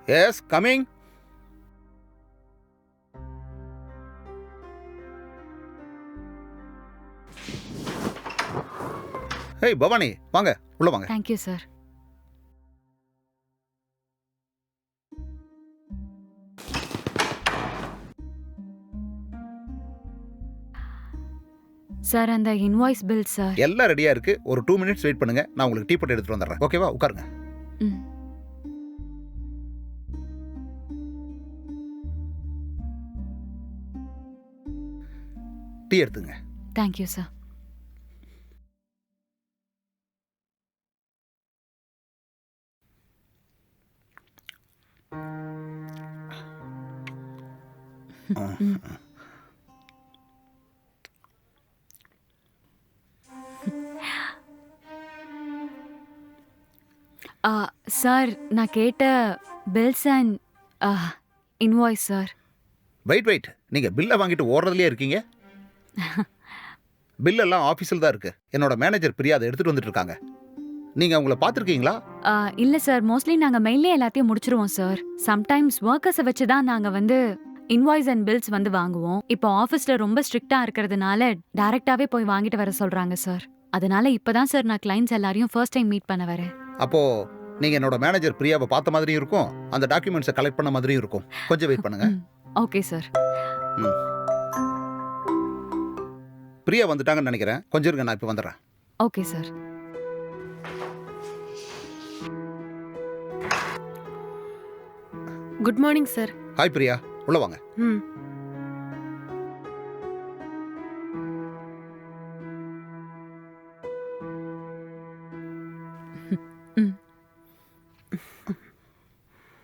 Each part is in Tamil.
Yes coming. ஹேய் பவானி, வாங்க உள்ள வாங்க. Thank you sir. சார் அந்த இன்வாய்ஸ் பில் சார். எல்லாம் ரெடியா இருக்கு. ஒரு 2 மினிட்ஸ் வெயிட் பண்ணுங்க, நான் உங்களுக்கு டீ போட்டு எடுத்துட்டு வந்துடுறேன். ஓகேவா? உட்காருங்க. ம். டீ எடுத்துங்க. Thank you sir. சார் நான் கேட்ட bills and invoice sir. Wait, நீங்க பில்ல வாங்கிட்டு ஓடுறதுலயே இருக்கீங்க. பில் எல்லாம் ஆபீஸ்ல தான் இருக்கு. என்னோட மேனேஜர் பிரியா அதை எடுத்துட்டு வந்துட்டு இருக்காங்க. நீங்க அவங்கள பாத்துருக்கீங்களா? இல்ல சார், மோஸ்ட்லி நாங்க மெயிலே எல்லாத்தையும் முடிச்சிருவோம் சார். சம்டைம்ஸ் ஒர்க்கர்ஸை வச்சு தான் நாங்க வந்து இன்வாய்ஸ் அண்ட் பில்ஸ் வந்து வாங்குவோம். இப்போ ஆஃபீஸ்ல ரொம்ப ஸ்ட்ரிக்ட்டா இருக்கிறதுனால டைரக்டாவே போய் வாங்கிட்டு வர சொல்றாங்க சார். அதனால இப்பதான் சார் நான் கிளைண்ட்ஸ் எல்லாரையும் ஃபர்ஸ்ட் டைம் மீட் பண்ண வரேன். அப்போ நீங்க என்னோட மேனேஜர் பிரியாவை பார்த்த மாதிரியும் இருக்கும், அந்த டாக்குமெண்ட்ஸை கலெக்ட் பண்ண மாதிரியும் இருக்கும். கொஞ்சம் வெயிட் பண்ணுங்க. Okay sir. பிரியா வந்துட்டாங்கன்னு நினைக்கிறேன். கொஞ்சம் இருங்க, நான் இப்போ வந்துடுறேன். Okay sir. Good morning sir. Hi Priya, உள்ள வாங்க. ம்.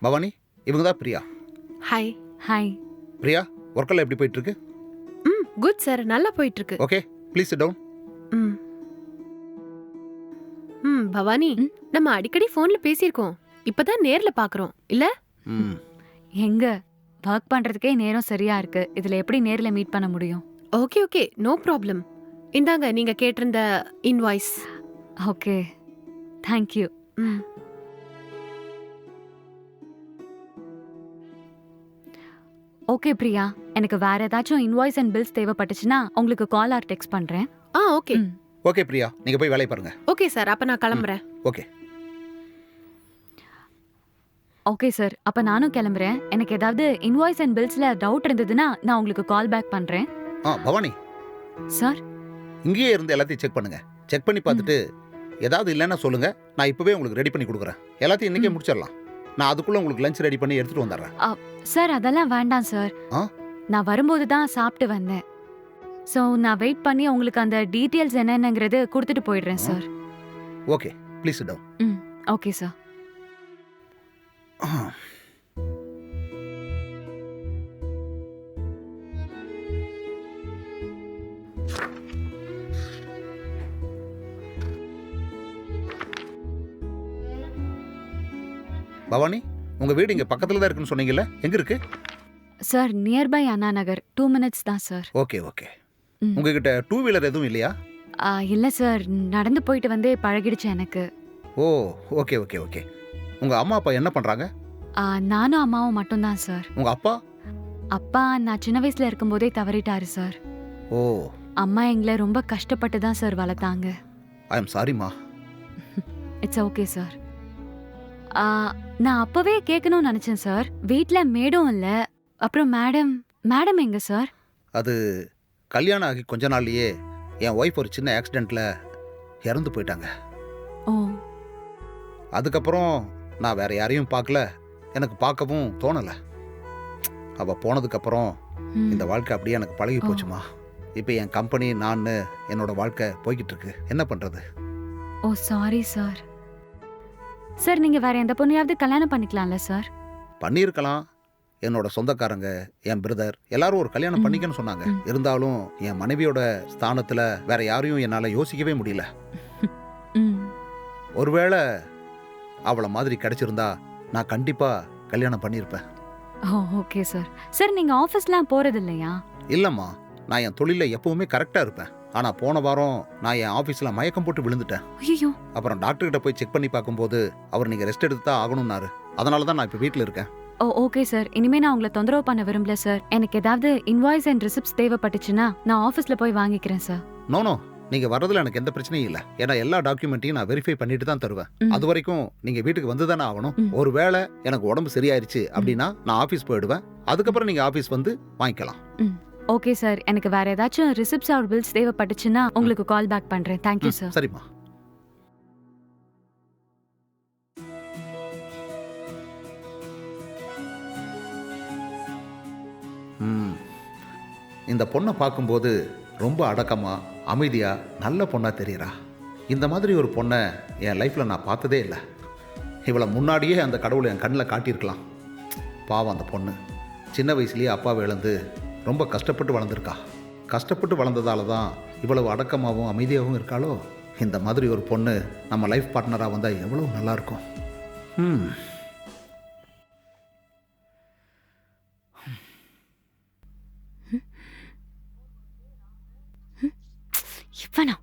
பவானி, இவங்க தான் பிரியா. ஹாய். ஹாய். பிரியா, ஒர்க்கெல்லாம் எப்படி போயிட்டு இருக்கு? ம், குட் சார். நல்லா போயிட்டு இருக்கு. Okay, please sit down. ம். ம், பவானி, நம்ம அடிக்கடி ஃபோன்ல பேசியிருக்கோம். இப்பதான் நேர்ல பாக்குறோம் இல்ல? ம். எங்க ஒர்க் பண்றதுக்கே நேரம் சரியா இருக்கு. இதுல எப்படி நேர்ல மீட் பண்ண முடியும்? Okay okay, no problem. இந்தாங்க நீங்க கேட்டிருந்த இன்வாய்ஸ். Okay, thank you. ம். ஓகே பிரியா, எனக்கு வேற ஏதாச்சும் இன்வாய்ஸ் அண்ட் பில்ஸ் தேவைப்பட்டுச்சுன்னா உங்களுக்கு கால் ஆர் டெக்ஸ்ட் பண்றேன். ஓகே. ஓகே பிரியா, நீங்க போய் வேலையை பாருங்க. ஓகே சார், அப்ப நான் கிளம்புறேன். ஓகே. ஓகே சார், அப்ப நானும் கிளம்புறேன். எனக்கு ஏதாவது இன்வாய்ஸ் அண்ட் பில்ஸ்ல டவுட் இருந்ததுன்னா நான் உங்களுக்கு கால் பேக் பண்றேன். பவானி சார். இங்கேயே இருந்து எல்லாத்தையும் செக் பண்ணுங்க. செக் பண்ணி பார்த்துட்டு ஏதாவது இல்லைன்னா சொல்லுங்க, நான் இப்பவே உங்களுக்கு ரெடி பண்ணி கொடுக்குறேன். எல்லாத்தையும் இன்னைக்கே முடிச்சிடலாம். நான் அதுக்குள்ள உங்களுக்கு லஞ்ச் ரெடி பண்ணி எடுத்துட்டு வந்துடுறேன். சார் அதெல்லாம் வேண்டாம் சார். நான் வரும்போது தான் சாப்பிட்டு வந்தேன். ஸோ நான் வெயிட் பண்ணி உங்களுக்கு அந்த டீட்டெயில்ஸ் என்னென்னங்கிறது கொடுத்துட்டு போயிடுறேன் sir. Okay, please sit down. ம், ஓகே சார். பவானி, உங்க வீடு இங்க பக்கத்துல தான் இருக்குன்னு சொன்னீங்கல்ல, எங்க இருக்கு? Sir nearby Anna Nagar, 2 minutes தான் சார். Okay okay. உங்ககிட்ட 2 வீலர் எதுவும் இல்லையா? இல்ல சார், நடந்து போயிட்டு வந்தே பழகிடுச்சு எனக்கு. ஓ, ஓகே ஓகே ஓகே. உங்க அம்மா அப்பா என்ன பண்றாங்க? நானும் அம்மாவும் மட்டும்தான் சார். உங்க அப்பா? அப்பா நான் சின்ன வயசுல இருக்கும்போதே தவறிட்டாரு சார். ஓ. அம்மா எங்களை ரொம்ப கஷ்டப்பட்டு தான் சார் வளர்த்தாங்க. ஐ அம் சாரிமா. It's okay sir. நான் அப்பவே கேட்கணும்னு நினைச்சேன் சார். வீட்ல மேடும் இல்ல, அப்புறம் மேடம் எங்க சார்? அது கல்யாணம் ஆகி கொஞ்ச நாள்லயே என் ஒய்ஃப் ஒரு சின்ன ஆக்சிடென்ட்ல இறந்து போயிட்டாங்க. ஓ. அதுக்கப்புறம் நான் வேற யாரையும் பார்க்கல, எனக்கு பார்க்கவும் தோணலை. அவள் போனதுக்கப்புறம் இந்த வாழ்க்கை அப்படியே எனக்கு பழகி போச்சுமா. இப்போ என் கம்பெனி, நான், என்னோட வாழ்க்கை போய்கிட்டு இருக்கு. என்ன பண்ணுறது? ஓ சாரி சார். சார் நீங்கள் வேற எந்த பொண்ணையாவது கல்யாணம் பண்ணிக்கலாம்ல சார்? பண்ணியிருக்கலாம். என்னோட சொந்தக்காரங்க, என் பிரதர் எல்லாரும் ஒரு கல்யாணம் பண்ணிக்கன்னு சொன்னாங்க. இருந்தாலும் என் மனைவியோட ஸ்தானத்தில் வேற யாரையும் என்னால் யோசிக்கவே முடியல. ஒருவேளை அவளை மாதிரி கிடைச்சிருந்தா நான் கண்டிப்பாக கல்யாணம் பண்ணியிருப்பேன். ஓ ஓகே சார். சார் நீங்கள் ஆஃபீஸ்லாம் போகிறது இல்லையா? இல்லைம்மா, நான் என் தொழிலில் எப்பவுமே கரெக்டாக இருப்பேன். ஆனால் போன வாரம் நான் என் ஆஃபீஸில் மயக்கம் போட்டு விழுந்துட்டேன். ஐயோ. அப்புறம் டாக்டர்கிட்ட போய் செக் பண்ணி பார்க்கும்போது அவர் நீங்கள் ரெஸ்ட் எடுத்து தான் ஆகணும்னாரு. அதனால தான் நான் இப்போ வீட்டில் இருக்கேன். ஓ ஓகே சார், இனிமே நான் உங்களை தொந்தரவு பண்ண விரும்பல சார். எனக்கு ஏதாவது இன்வாய்ஸ் அண்ட் ரிசிப்ட்ஸ் தேவைப்பட்டுச்சுன்னா நான் ஆஃபீஸில் போய் வாங்கிக்கிறேன் சார். நோ நீங்கள் வரதுல எனக்கு எந்த பிரச்சனையும் இல்லை. ஏன்னா எல்லா டாக்குமெண்ட்டையும் நான் வெரிஃபை பண்ணிட்டு தான் தருவேன். அது வரைக்கும் நீங்கள் வீட்டுக்கு வந்து தானே ஆகணும். ஒருவேளை எனக்கு உடம்பு சரியாயிருச்சு அப்படின்னா நான் ஆஃபீஸ் போயிடுவேன். அதுக்கப்புறம் நீங்கள் ஆஃபீஸ் வந்து வாங்கிக்கலாம். ஓகே சார், எனக்கு வேற ஏதாச்சும் ரிசிப்ட்ஸ் ஆர் பில்ஸ் தேவைப்பட்டுச்சுன்னா உங்களுக்கு கால் பேக் பண்றேன். Thank you sir. சரிம்மா. இந்த பொண்ணை பார்க்கும்போது ரொம்ப அடக்கமா அமைதியா நல்ல பொண்ணா தெரியறா. இந்த மாதிரி ஒரு பொண்ணை என் லைஃப்ல நான் பார்த்ததே இல்லை. இவளை முன்னாடியே அந்த கடவுளை என் கண்ணில் காட்டியிருக்கலாம். பாவம் அந்த பொண்ணு சின்ன வயசுலேயே அப்பாவை இழந்து ரொம்ப கஷ்டப்பட்டு வளர்ந்துருக்கா. கஷ்டப்பட்டு வளர்ந்ததால தான் இவ்வளவு அடக்கமாகவும் அமைதியாகவும் இருக்காளோ. இந்த மாதிரி ஒரு பொண்ணு நம்ம லைஃப் பார்ட்னராக வந்தால் எவ்வளோ நல்லாயிருக்கும். இவனா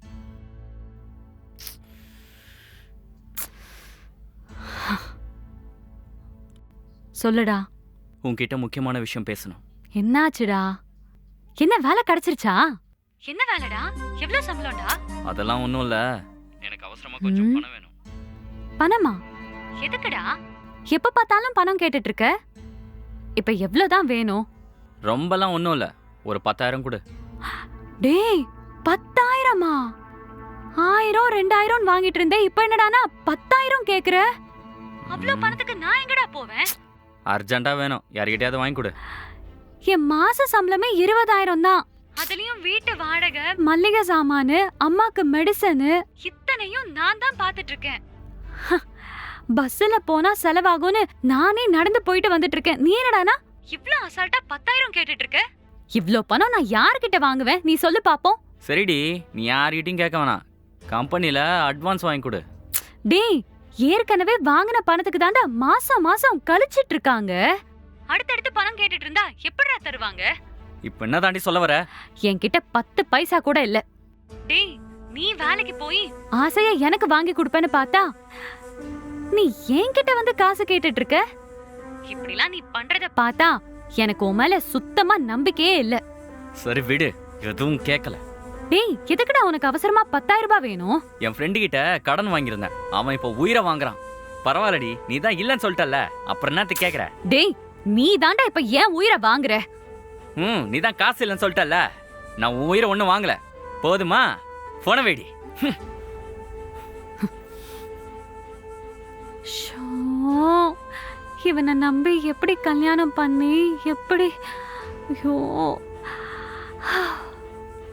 சொல்லுடா. உன்கிட்ட முக்கியமான விஷயம் பேசணும். என்னாச்சுடா? என்ன வேலை கிடைச்சிருச்சா? என்ன வேலைடா? எவ்வளவு சம்பளம்டா? அதெல்லாம் ஒன்றும் இல்லை, எனக்கு அவசரமா கொஞ்சம் பணம் வேணும். பணமா? எதுக்குடா? எப்ப பார்த்தாலும் பணம் கேட்டுட்டு இருக்க. இப்ப எவ்வளவுதான் வேணும்? ரொம்பலாம் ஒன்றும் இல்லை, ஒரு 10,000 கொடு. டேய் 10,000மா? 1000 2000 வாங்கிட்டு இருந்தே, இப்ப என்னடானா 10,000 கேக்குற? அவ்ளோ பணத்துக்கு நான் எங்கடா போவேன்? அர்ஜென்ட்டா வேணும், யார்கிட்டயாவது வாங்கி கொடு. என் மாச சம்பளமே 20,000 தான். அதுலயும் வீட்டு வாடகை, மல்லிகை சாமானு, அம்மாக்கு மெடிசனு, இத்தனையும் நான் தான் பாத்துட்டு இருக்கேன். பஸ்ல போனா செலவாகும்னு நானே நடந்து போயிட்டு வந்துட்டு இருக்கேன். நீ என்னடானா இவ்ளோ அசால்ட்டா 10,000 கேட்டுட்டு இருக்க? இவ்ளோ பணம் நான் யார்கிட்ட வாங்குவேன்? நீ சொல்லு பாப்போம். சரிடி, நீ யார்கிட்டையும் கேட்க வேணாம், கம்பெனில அட்வான்ஸ் வாங்கி கொடு. டேய், ஏற்கனவே வாங்கின பணத்துக்கு தாண்டா மாசம் மாசம் கழிச்சிட்டு இருக்காங்க. அடுத்தடுத்து பணம் கேட்டுட்டு இருந்தா எப்படிடா தருவாங்க? இப்ப என்ன தாண்டி சொல்ல வர? என்கிட்ட 10 பைசா கூட இல்ல. டேய், நீ வேலைக்கு போய் ஆசையா எனக்கு வாங்கி கொடுப்பேன்னு பார்த்தா நீ என்கிட்ட வந்து காசு கேட்டுட்டு இருக்க. இப்படிலாம் நீ பண்றத பார்த்தா எனக்கு உன் மேல சுத்தமா நம்பிக்கையே இல்ல. சரி விடு, எதுவும் கேட்கல. டேய், எதுக்குடா உனக்கு அவசரமா 10,000 ரூபாய் வேணும்? என் ஃப்ரெண்டு கிட்ட கடன் வாங்கியிருந்தேன், அவன் இப்போ உயிரை வாங்குறான். பரவாயில்லடி, நீ தான் இல்லன்னு சொல்லிட்டல, அப்புறம் என்னத்து கேக்குற? டேய், நீ தாண்டா இப்ப ஏன் உயிரை வாங்குற? நீ தான் காசு இல்லைன்னு சொல்லிட்டல, நான் உன் உயிரை ஒன்றும் வாங்கல. போதுமா? போன வேடி. இவனை நம்பி எப்படி கல்யாணம் பண்ணி எப்படி? ஐயோ.